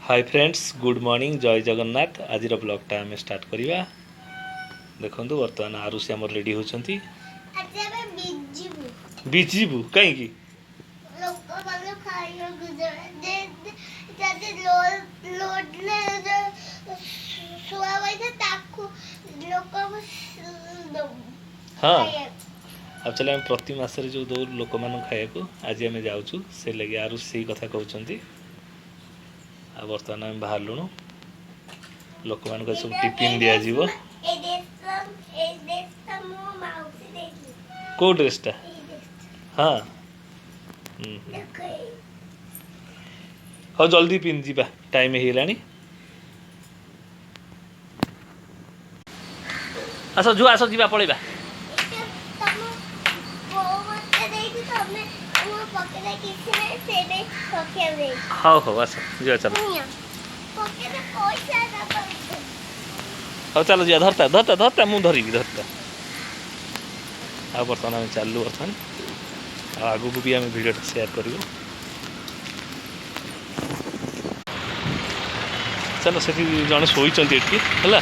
hi friends good morning जय जगन्नाथ आज ब्लॉगटा आम स्टार्ट करवा देखो बर्तमान आरुषि आम रेडी होती बीजीबू कहीं हाँ अब चले प्रति मासरे जो दो लोक मान खाया आज आम जाऊँ से लगे आरुषि से कथा कहते आ बर्तमान आम बाहर लुणु लोक मान सब टिफिन दिज्व कौ ड्रेसटा हाँ हाँ जल्दी पिंधि जा टाइम है आस जो आस जा पलैबा हाँ हाँ आस जा चल हाँ चलो जा धरता धरता धरता मुझे धरबी धरता आ बर्तमान आम चलू बर्तमान आगू को भी आम भिडियो शेयर करूँ चलो से जड़े शोचती है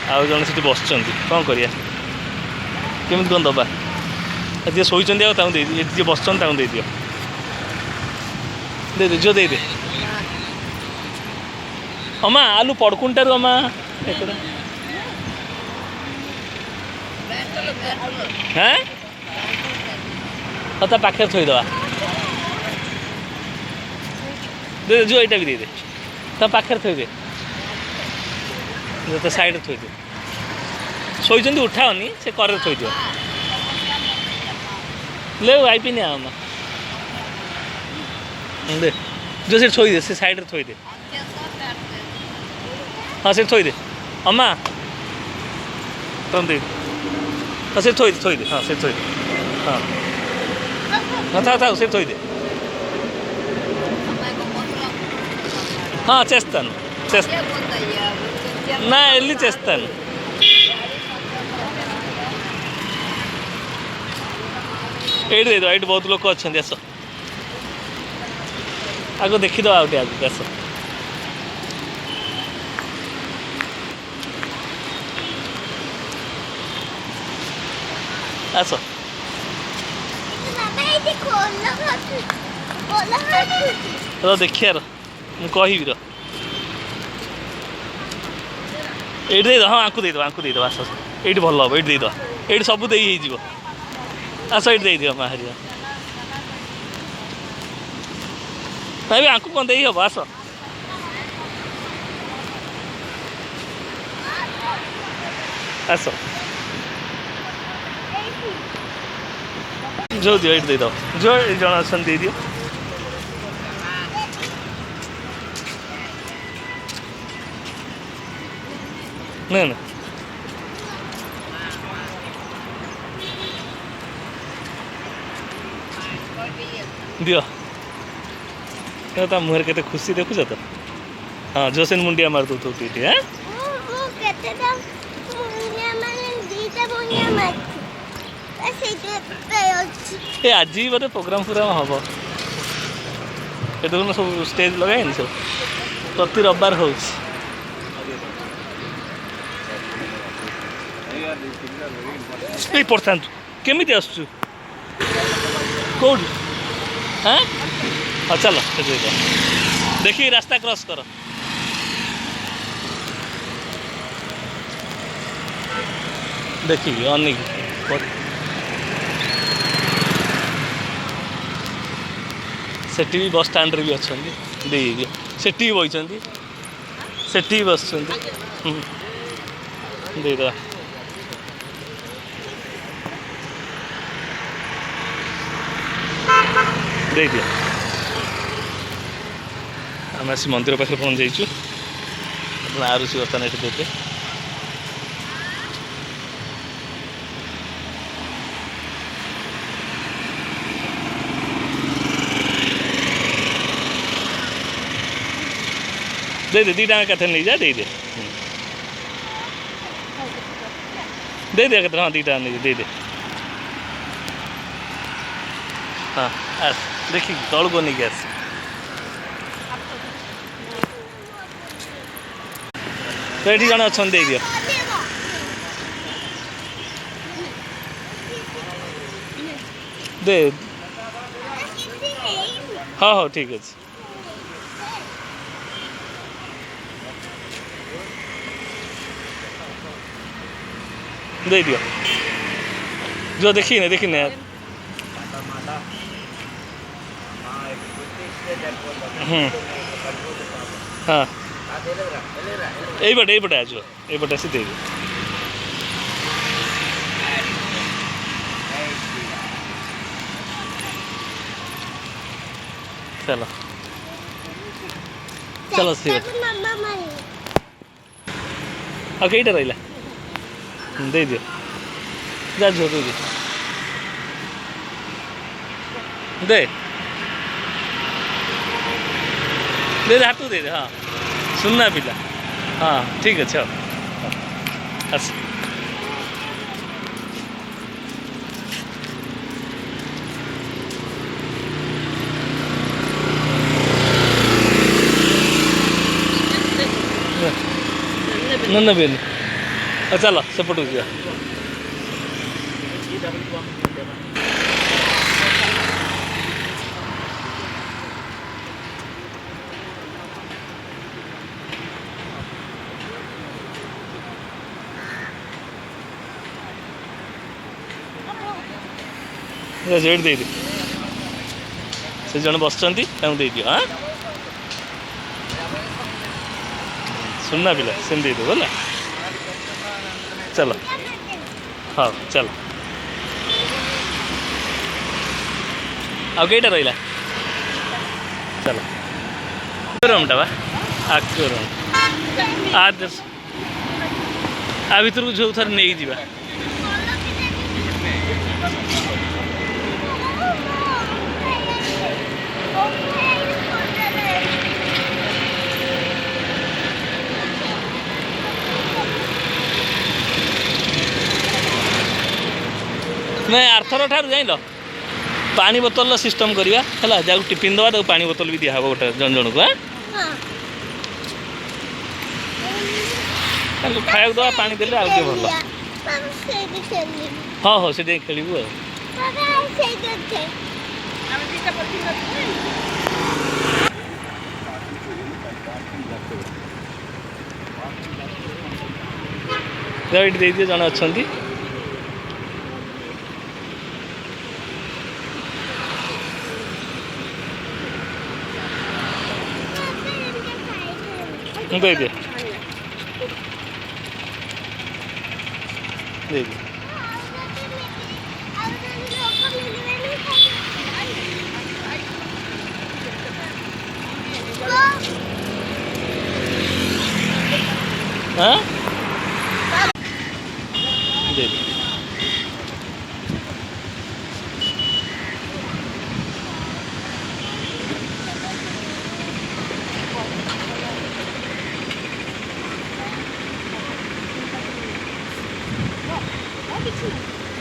आउ जड़े से बस कौन करिया केमी कौन दबा जी शोचती जी बस दे दियो दे दे जो दे दे अमा आलू पड़कुंटारू अमा हाँ हाँ पाखे थोईदवा दे जो यहाँ भी दे दे तो पाखे थोई दे तो साइड थोई दे शोचती उठाओनी से कर थोई दियो ले आई पी नहीं दे जो से थोई दे से साइड थोई दे हाँ से थोई दे अम्मा तुम दे हाँ से थोई दे हाँ से थोई दे हाँ हाँ था से थोई दे हाँ చేస్తాను ना వెళ్ళి చేస్తాను एट दे दो एट बहुत लोग अच्छा आस आग देखीद आगे आगे आस आस देखिए मुझे कह ये दे हाँ आंकु दे दो आस ये भल हम ये दे दो ये सब दे आस ये दे दियो माँ हरिया ना भी आंकु कौन दे हम आस आस जो दियो ये दे दो जो जन अच्छा दे दियो ना ना दियो मुहर के खुशी देखुच तो हाँ जोसेन मुंडिया मार दो पीठी हाँ ए आज बोले प्रोग्राम प्रोग्राम हम ये देखो सब स्टेज लगाए सब प्रति रविवार हो पड़ता केमी आसु कौट हाँ हाँ चलो देखिए रास्ता क्रॉस कर देखिए अनेक सेठी भी बस स्टैंड भी अच्छा सेठी भी बही सेठी बस देदा दे दिया आम आसी मंदिर पाखे पहुँच जाइए आरुषि बर्तमान ये देते दे दे दीटा कथे नहीं जा दे दे दे दे हाँ दीटा नहीं दे दे हाँ देखिए तौल को नहीं गैस तो ये जन अच्छा दे दियो दे हाँ हाँ ठीक अच्छे दे दियो जो देखी ने हाँ यही पटे आज ये पटे से दे दियो चलो चलो सी और कईटा रहा दे दियो जा झो दे दे दे हाथ दे दे हाँ सुनना पिला हाँ ठीक अच्छे आस नन्ना बेन चलो सेपटू जा रेट दे से जन बस दे दियो हाँ सुनना पिला सेम दे दो बोला चलो हाँ चलो आउ कईटा रहा चलो रूमटा बा आक रूम आ भर को जो थर नहीं जा नहीं आरथर ठार जान पानी बोतल सिस्टम करवा है जहाँ टिफिन दवा तो पानी बोतल भी दिहब गोटे जन जन को खाया दवा पानी देले आगे भल हाँ हाँ से खेलू ये दे दिए जन अच्छा दे दे हाँ दे दे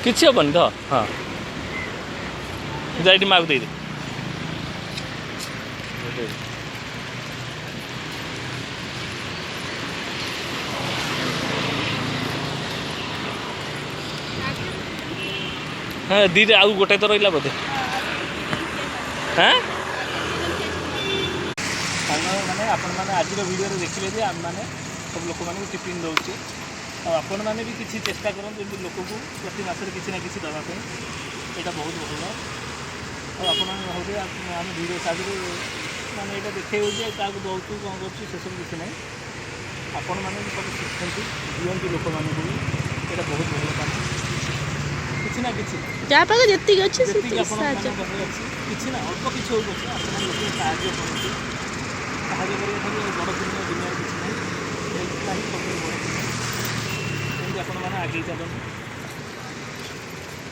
किसी हेनी तो हाँ जाइए माँ को दे हाँ दीटा आउ गोटे तो रहा बोधे हाँ मैंने आपण मैंने आज वीडियो देखिले जे आम मैंने सब लोक मैंने टिफिन दौचे आपण मैंने भी किसी चेष्टा करें लोक को प्रति मसरे किसी ना किसी दवाई यहाँ बहुत भल आपण मैंने आम वीडियो सागर मैंने यहाँ देखो क्या दौचु कौन कर सब किसी ना आपण मैंने सब शिखती दिखती लोक मानक भी यहाँ बहुत भल काम किसी ना किसी जहाँ पाखे जी अच्छे किसी ना अल्प किसी हो लोग साहय करते साहय कर बड़ दुनिया किसी ना सब आपण मैंने आगे चलते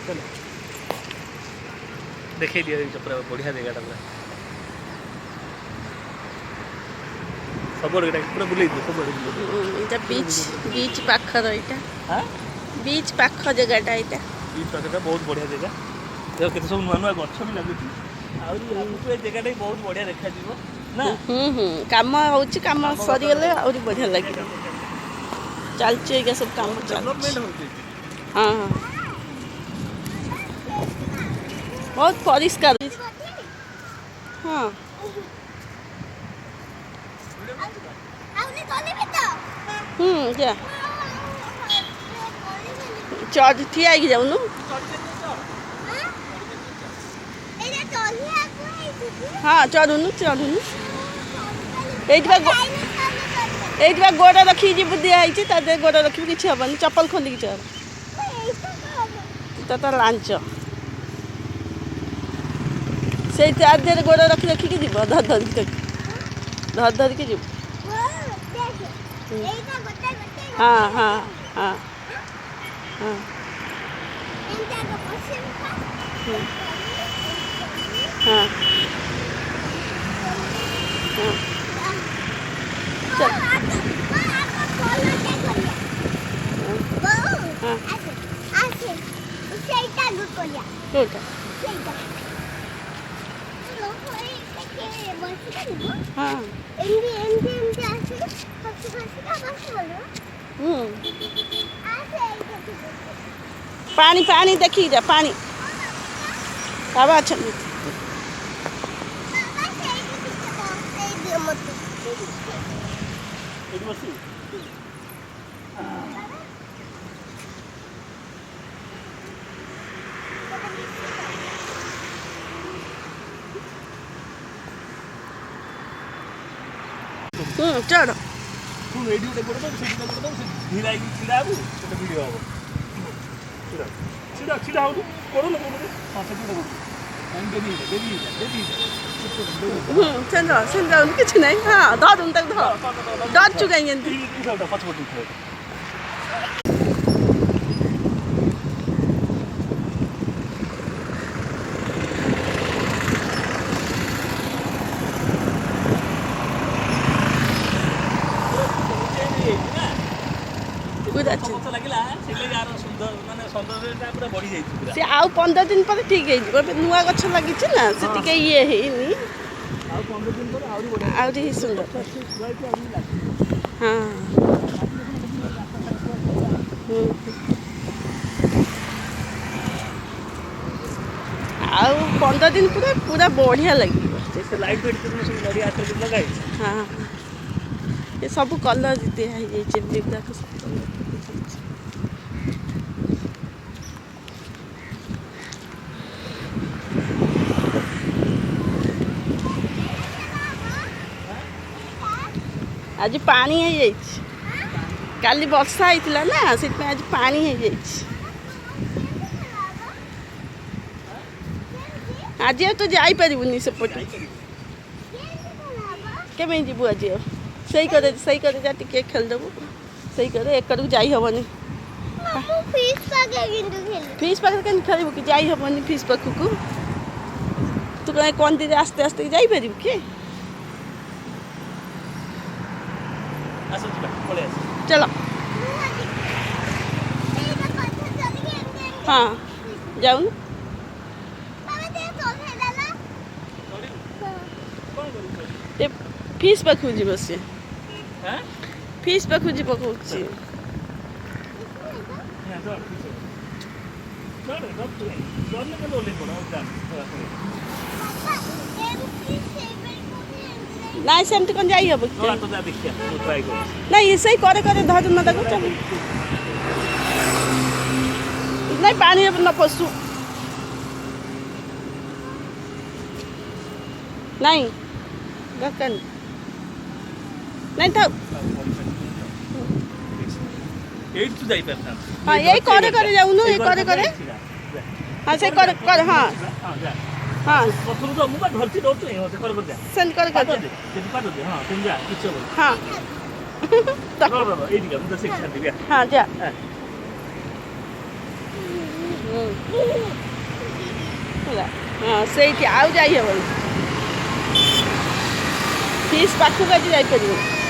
चलो देखे दिया पूरा बढ़िया जगह पूरा सब पूरा बुले सब बीच पाखर यहाँ बीच पाख जगहटा यहाँ बीच पाखटा बहुत बढ़िया जगह देख के सब नुआ नुआ गछ भी लगुच आ जगह बहुत बढ़िया देखा ना काम होची काम सरी गले और बढ़िया लगे चलचे ये सब काम डेवलपमेंट होती हाँ हाँ बहुत परिष्कार हाँ क्या चढ़ ठिया ହେଇକି ଯାଉନୁ हाँ चढ़ुनु चढ़ुनु এইଠି ଗୋଡ଼ ରଖିକି ଯିବୁ ଦିଆହେଇଛି ତା ଦେହରେ ଗୋଡ଼ ରଖିବୁ କିଛି ହେବନି ଚପଲ ଖୋଲିକି ଚଢ଼ ତ ଲାଞ୍ଚ ସେଇ ତା ଦେହରେ ଗୋଡ଼ ରଖିକି ଯିବ ଧରିକି ଯିବୁ हाँ हाँ हाँ हाँ हाँ चल हाँ पानी पानी देखी जा पानी बाबा अच्छा चढ़ तू रेडी उठे पड़ो से धीरे आइए छिड़ा आबू तो वीडियो आबो छिड़ा हो करो ना हां से छिड़ा सेंटर किसी नहीं हाँ धर तक डर चुकाएंगे से आउ 15 दिन पर ठीक है नुआ गछ लगी ना से टिके ये हेनी आउरी सुंदर हाँ आउ 15 दिन पूरा पूरा बढ़िया लगी लाइट वेट लगाई हाँ ये सब कलर दिया है आज पानी है काली वर्षा होता ना से आज पानी है आज तो जापरबुनि सेपट केमी जीवु आज सही करे जा टिके खेलदेबु सही करे एकड़ू जाई हबनी फिश पाखे कहीं खेलबु कि जाई हबनी फिश पाखक तू कहीं कौन दी आस्ते आस्ते जापर कि चलो हाँ जाऊन फिश पाखु जी सी फिश पाखु जी पकाउछि नहीं सेमती कौन जाई हब नहीं सही करे धर न देखो चल नहीं पानी न पशु नहीं दरकार नहीं था हाँ यही करे जाऊनु ये करे हाँ से करे हाँ हाँ सेंड कर हाँ हाँ जा हाँ से आउ जाई हे फिश पाखक आज जापर